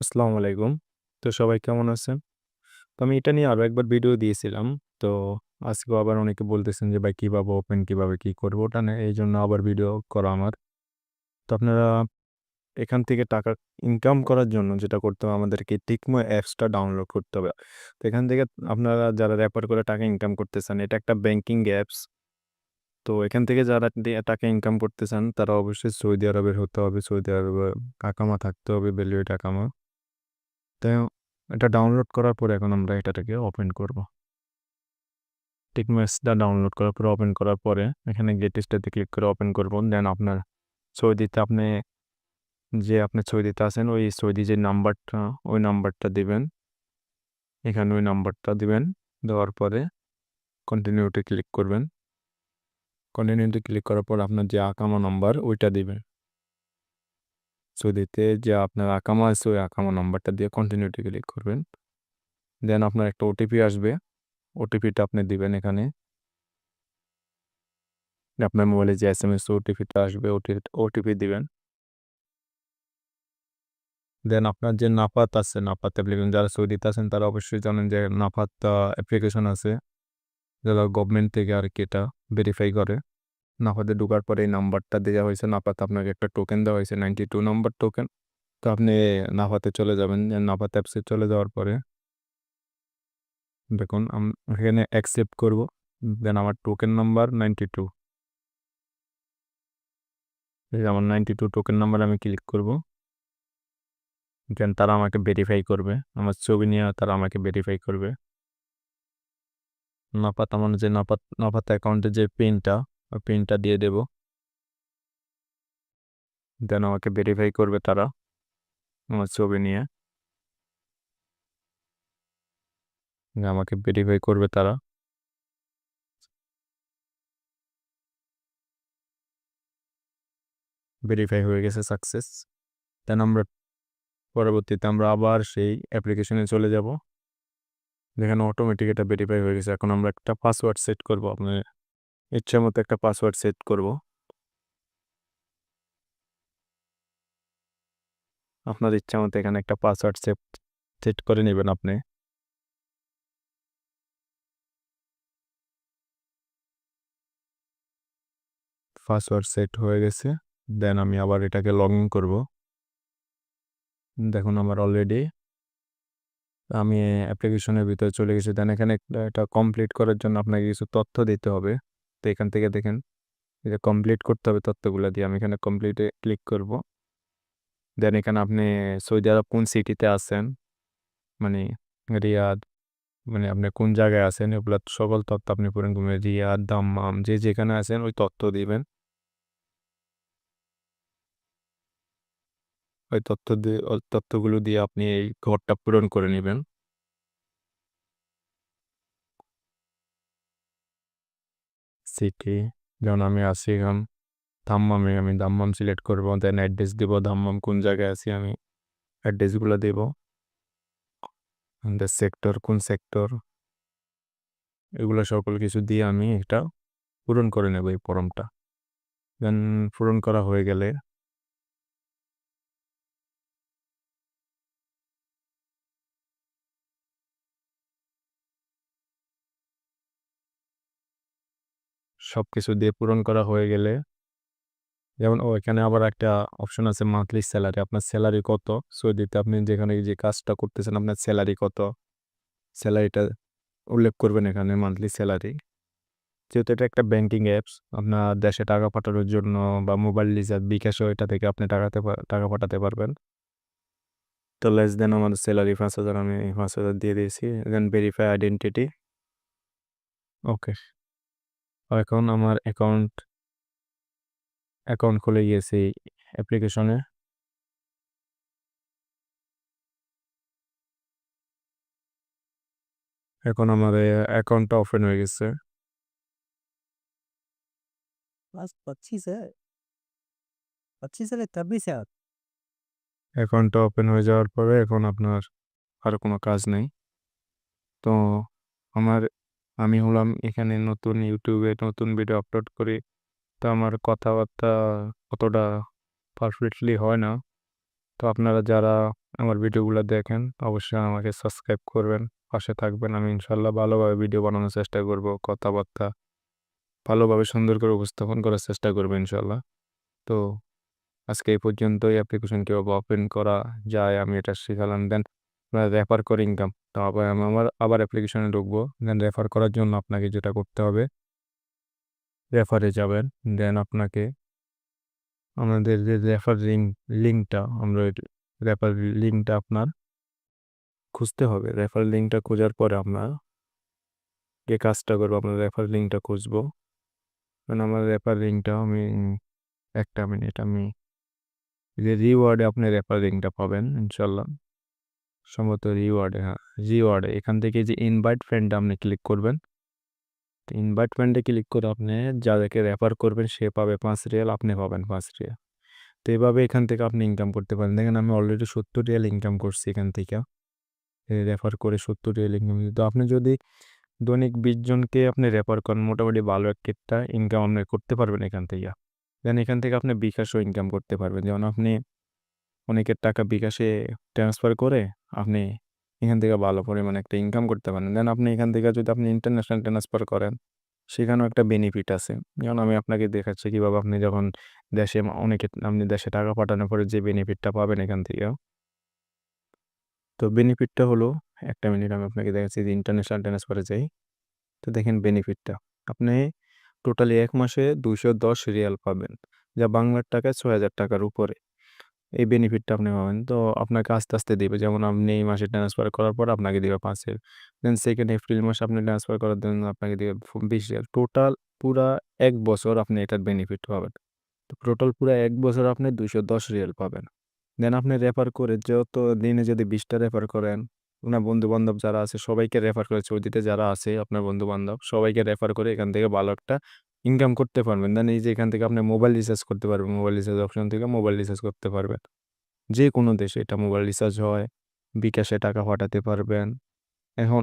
আসসালামু আলাইকুম। তো সবাই কেমন আছেন? তো আমি এটা নিয়ে আরো একবার ভিডিও দিয়েছিলাম। তো আজকেও আবার অনেকে বলতেছেন যে ভাই কিভাবে ওপেন কিভাবে কি করব? ওটা নিয়ে এইজন্য আবার ভিডিও করা আমার। তো আপনারা এখান থেকে টাকা ইনকাম করার জন্য যেটা করতে হবে আমাদেরকে টিকমো অ্যাপসটা ডাউনলোড করতে হবে। তো এখান থেকে আপনারা যারা রেফার করে টাকা ইনকাম করতে চান, এটা একটা ব্যাংকিং অ্যাপস। তো এখান থেকে যারা টাকা ইনকাম করতে চান তারা অবশ্যই সৌদি আরবের হতে হবে। সৌদি আরবে আকামা থাকতে হবে, ভ্যালিড আকামা। তো এটা ডাউনলোড করার পরে এখন আমরা এটাকে ওপেন করব। টিকমেক্সটা ডাউনলোড করার পরে ওপেন করার পরে এখানে গেট স্টার্টে ক্লিক করে ওপেন করব। দেন আপনার সৌদিতে আপনি সৌদিতে আছেন ওই সৌদি যে নাম্বারটা ওই নাম্বারটা দিবেন। এখানে ওই নাম্বারটা দিবেন। দেওয়ার পরে কন্টিনিউতে ক্লিক করবেন। কন্টিনিউতে ক্লিক করার পর আপনার যে আকামা নাম্বার ওইটা দিবেন। সৌদিতে যে আপনার আকামা আছে ওই আকামা নাম্বারটা দিয়ে কন্টিনিউতে ক্লিক করবেন। দেন আপনার একটা ওটিপি আসবে। ওটিপিটা আপনি দিবেন এখানে। আপনার মোবাইলে যে এসএমএস ওটিপিটা আসবে ওটিপি দিবেন। দেন আপনার যে নাফাত আছে, নাফাত অ্যাপ্লিকেশন যারা সৌদিতে আছেন তারা অবশ্যই জানেন যে নাফাত অ্যাপ্লিকেশন আছে, যারা গভর্নমেন্ট থেকে আর কি এটা ভেরিফাই করে। নাফাতে ঢোকার পরে এই নাম্বারটা দেওয়া হয়েছে, নাফাত আপনাকে একটা টোকেন দেওয়া হয়েছে 92 নাম্বার টোকেন। তো আপনি নাফাতে চলে যাবেন। নাফাত অ্যাপসে চলে যাওয়ার পরে দেখুন এখানে অ্যাকসেপ্ট করব। দেন আমার টোকেন নাম্বার 92, এই আমার 92 টোকেন নাম্বার আমি ক্লিক করব। দেন তারা আমাকে ভেরিফাই করবে, আমার ছবি নিয়ে তারা আমাকে ভেরিফাই করবে। নাপাত আমার যে নাপাত অ্যাকাউন্টে যে পিনটা ওই পিনটা দিয়ে দেব। দেন আমাকে ভেরিফাই করবে তারা আমার ছবি নিয়ে। আমাকে ভেরিফাই করবে তারা। ভেরিফাই হয়ে গেছে সাকসেস। দেন আমরা পরবর্তীতে আমরা আবার সেই অ্যাপ্লিকেশনে চলে যাব, যেখানে অটোমেটিক এটা ভেরিফাই হয়ে গেছে। এখন আমরা একটা পাসওয়ার্ড সেট করব, আপনার ইচ্ছা মতো একটা পাসওয়ার্ড সেট করব। আপনার ইচ্ছা মতো এখানে একটা পাসওয়ার্ড সেট সেট করে নেবেন আপনি। পাসওয়ার্ড সেট হয়ে গেছে। দেন আমি আবার এটাকে লগ ইন করবো। দেখুন আমার অলরেডি আমি অ্যাপ্লিকেশনের ভিতরে চলে গেছি। দেন এখানে এটা কমপ্লিট করার জন্য আপনাকে কিছু তথ্য দিতে হবে। তো এখান থেকে দেখেন এটা কমপ্লিট করতে হবে তথ্যগুলো দিয়ে। আমি এখানে কমপ্লিটে ক্লিক করব। দেন এখানে আপনি সৌদি আরব কোন সিটিতে আছেন, মানে রিয়াদ, মানে আপনি কোন জায়গায় আছেন এগুলো সকল তথ্য আপনি পূরণ করবেন। রিয়াদ, দাম্মাম, যে যেখানে আছেন ওই তথ্য দিবেন। ওই তথ্যগুলো দিয়ে আপনি এই ঘরটা পূরণ করে নেবেন। সিটি, যেমন আমি আছি এখন দাম্মামে, আমি দাম্মাম সিলেক্ট করব। দেন অ্যাড্রেস দিব, দাম্মাম কোন জায়গায় আছি আমি অ্যাড্রেসগুলো দেব। সেক্টর কোন সেক্টর, এগুলো সকল কিছু দিয়ে আমি এটা পূরণ করে নেব এই ফর্মটা। দেন পূরণ করা হয়ে গেলে সব কিছু দিয়ে পূরণ করা হয়ে গেলে যেমন এখানে আবার একটা অপশন আছে মান্থলি স্যালারি। আপনার স্যালারি কত, সৌদিতে আপনি যেখানে যে কাজটা করতেছেন আপনার স্যালারি কত, স্যালারিটা উল্লেখ করবেন এখানে মান্থলি স্যালারি। যেহেতু এটা একটা ব্যাংকিং অ্যাপস, আপনার দেশে টাকা পাঠানোর জন্য বা মোবাইল রিচার্জ বিকাশও এটা থেকে আপনি টাকা পাঠাতে পারবেন। তো লেস দেন আমার স্যালারি 5,000, আমি 5,000 দিয়ে দিয়েছি। দেন ভেরিফাই আইডেন্টিটি। ওকে, এখন আমার অ্যাকাউন্ট অ্যাকাউন্ট খুলে গিয়েছে অ্যাপ্লিকেশনে। এখন আমার অ্যাকাউন্টটা ওপেন হয়ে গেছে। बस 25 है 25 है 26 है অ্যাকাউন্টটা ওপেন হয়ে যাওয়ার পরে এখন আপনার আর কোনো কাজ নেই। তো আমার আমি হলাম এখানে নতুন, ইউটিউবে নতুন ভিডিও আপলোড করি। তো আমার কথাবার্তা অতটা পারফেক্টলি হয় না। তো আপনারা যারা আমার ভিডিওগুলো দেখেন, অবশ্যই আমাকে সাবস্ক্রাইব করবেন, পাশে থাকবেন। আমি ইনশাল্লাহ ভালোভাবে ভিডিও বানানোর চেষ্টা করব, কথাবার্তা ভালোভাবে সুন্দর করে উপস্থাপন করার চেষ্টা করব ইনশাল্লাহ। তো আজকে এই পর্যন্তই। অ্যাপ্লিকেশন কীভাবে ওপেন করা যায় আমি এটা শিখালাম। দেন রেফার করে ইনকাম। তো আমি আবার অ্যাপ্লিকেশনে ঢুকবো। দেন রেফার করার জন্য আপনাকে যেটা করতে হবে, রেফারে যাবেন। দেন আপনাকে আমাদের যে রেফার লিঙ্কটা আমরা রেফার লিঙ্কটা আপনার খুঁজতে হবে। রেফার লিঙ্কটা খোঁজার পরে আমরা যে কাজটা করবো, আমরা রেফার লিঙ্কটা খুঁজবো। কারণ আমার রেফার লিঙ্কটা আমি একটা মিনিট, আমি যে রিওয়ার্ডে আপনি রেফার লিঙ্কটা পাবেন ইনশাল্লাহ, সম্ভবত রিওয়ার্ডে, হ্যাঁ রিওয়ার্ডে। এখান থেকে যে ইনভাইট ফ্রেন্ডে আপনি ক্লিক করবেন। ইনভাইট ফ্রেন্ডে ক্লিক করে আপনি যাদেরকে রেফার করবেন সে পাবে 5 রিয়াল, আপনি পাবেন 5 রিয়াল। তো এভাবে এখান থেকে আপনি ইনকাম করতে পারেন। দেখেন আমি অলরেডি 70 রিয়াল ইনকাম করছি এখান থেকে, রেফার করে 70 রিয়াল ইনকাম। তো আপনি যদি দৈনিক 20 জনকে আপনি রেফার করেন, মোটামুটি ভালো একটা ইনকাম আপনি করতে পারবেন এখান থেকে। দেন এখান থেকে আপনি বিকাশও ইনকাম করতে পারবেন। যেমন আপনি অনেকের টাকা বিকাশে ট্রান্সফার করে আপনি এখান থেকে ভালো পরিমাণে একটা ইনকাম করতে পারেন। দেন আপনি এখান থেকে যদি আপনি ইন্টারন্যাশনাল ট্রান্সফার করেন, সেখানেও একটা বেনিফিট আছে। যেমন আমি আপনাকে দেখাচ্ছি কীভাবে আপনি যখন দেশে আপনি দেশে টাকা পাঠানোর পরে যে বেনিফিটটা পাবেন এখান থেকে। তো বেনিফিটটা হলো, একটা মিনিট আমি আপনাকে দেখাচ্ছি যে ইন্টারন্যাশনাল ট্রান্সফারে যাই। তো দেখেন বেনিফিটটা, আপনি টোটালি 1 মাসে 210 রিয়াল পাবেন, যা বাংলার টাকায় 6,000 টাকার উপরে। এই বেনিফিটটা আপনি পাবেন। তো আপনাকে আস্তে আস্তে দিবে। যেমন আপনি এই মাসে ট্রান্সফার করার পর আপনাকে দিবে 5 রিয়াল। দেন সেকেন্ড এপ্রিল মাসে আপনি ট্রান্সফার করার জন্য আপনাকে দিবে 20 রিয়াল। টোটাল পুরা 1 বছর আপনি এটার বেনিফিট পাবেন। তো টোটাল পুরা 1 বছর আপনি 210 রিয়াল পাবেন। দেন আপনি রেফার করে যত দিনে যদি 20টা রেফার করেন, আপনার বন্ধু-বান্ধব যারা আছে সবাইকে রেফার করে, সৌদিতে যারা আছে আপনার বন্ধু-বান্ধব সবাইকে রেফার করে এখান থেকে ভালো একটা ইনকাম করতে পারবেন। দেন এই যে এখান থেকে আপনি মোবাইল রিচার্জ করতে পারবেন। মোবাইল রিচার্জ অপশন থেকে মোবাইল রিচার্জ করতে পারবেন। যে কোনো দেশে এটা মোবাইল রিচার্জ হয়, বিকাশে টাকা পাঠাতে পারবেন। এখন